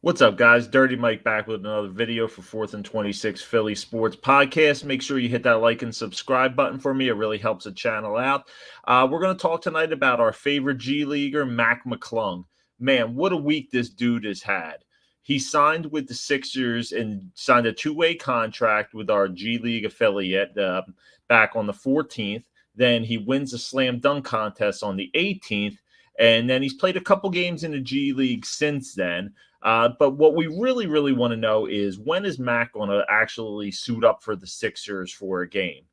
What's up, guys? Dirty Mike back with another video for 4th and 26 Philly Sports Podcast. Make sure you hit that like and subscribe button for me. It really helps the channel out. We're going to talk tonight about our favorite G Leaguer, Mac McClung. Man, what a week this dude has had. He signed with the Sixers and signed a two-way contract with our G League affiliate back on the 14th. Then he wins a slam dunk contest on the 18th. And then he's played a couple games in the G League since then. But what we really want to know is when is Mac going to actually suit up for the Sixers for a game?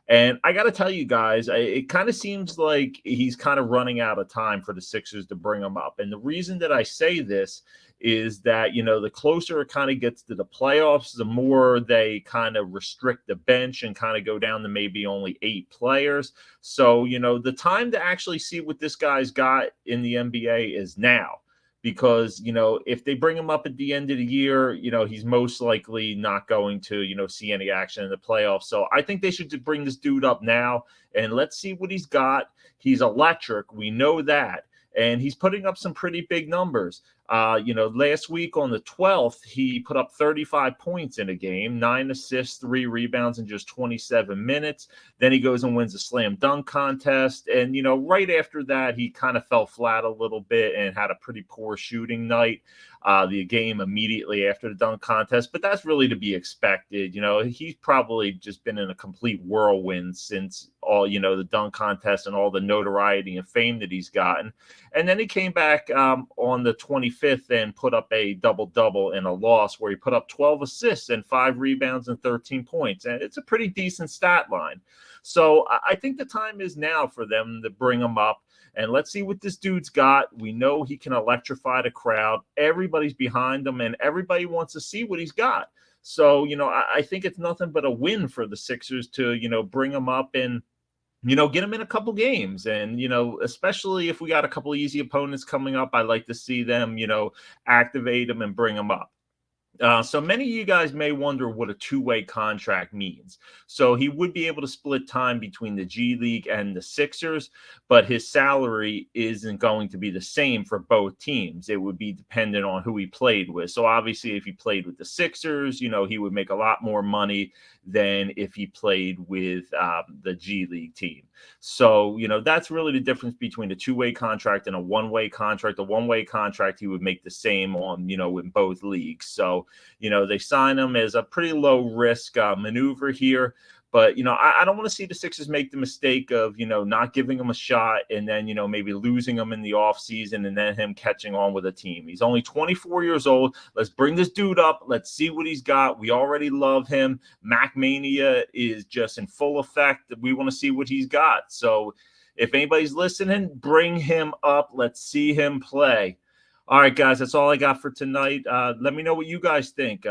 And I got to tell you guys, it kind of seems like he's kind of running out of time for the Sixers to bring him up. And the reason that I say this is that, the closer it kind of gets to the playoffs, the more they kind of restrict the bench and kind of go down to maybe only 8 players. So, the time to actually see what this guy's got in the NBA is now. Because, if they bring him up at the end of the year, he's most likely not going to, see any action in the playoffs. So I think they should bring this dude up now and let's see what he's got. He's electric. We know that. And he's putting up some pretty big numbers. Last week on the 12th, he put up 35 points in a game, 9 assists, 3 rebounds in just 27 minutes. Then he goes and wins a slam dunk contest. And, right after that, he kind of fell flat a little bit and had a pretty poor shooting night. The game immediately after the dunk contest, but that's really to be expected. He's probably just been in a complete whirlwind since all, the dunk contest and all the notoriety and fame that he's gotten. And then he came back on the 25th and put up a double-double in a loss where he put up 12 assists and 5 rebounds and 13 points. And it's a pretty decent stat line. So I think the time is now for them to bring him up. And let's see what this dude's got. We know he can electrify the crowd. Everybody's behind him, and everybody wants to see what he's got. So, I think it's nothing but a win for the Sixers to, bring him up and, get him in a couple games. And, especially if we got a couple easy opponents coming up, I'd like to see them, activate him and bring him up. So many of you guys may wonder what a two-way contract means. So he would be able to split time between the G League and the Sixers, but his salary isn't going to be the same for both teams. It would be dependent on who he played with. So obviously, if he played with the Sixers, he would make a lot more money than if he played with the G League team. So, that's really the difference between a two-way contract and a one-way contract. A one-way contract, he would make the same on, in both leagues. So, they sign him as a pretty low risk maneuver here. But, I don't want to see the Sixers make the mistake of, not giving him a shot and then, maybe losing him in the offseason and then him catching on with a team. He's only 24 years old. Let's bring this dude up. Let's see what he's got. We already love him. Mac Mania is just in full effect. We want to see what he's got. So if anybody's listening, bring him up. Let's see him play. All right, guys, that's all I got for tonight. Let me know what you guys think.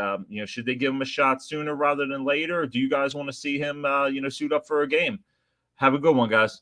Should they give him a shot sooner rather than later? Or do you guys want to see him, suit up for a game? Have a good one, guys.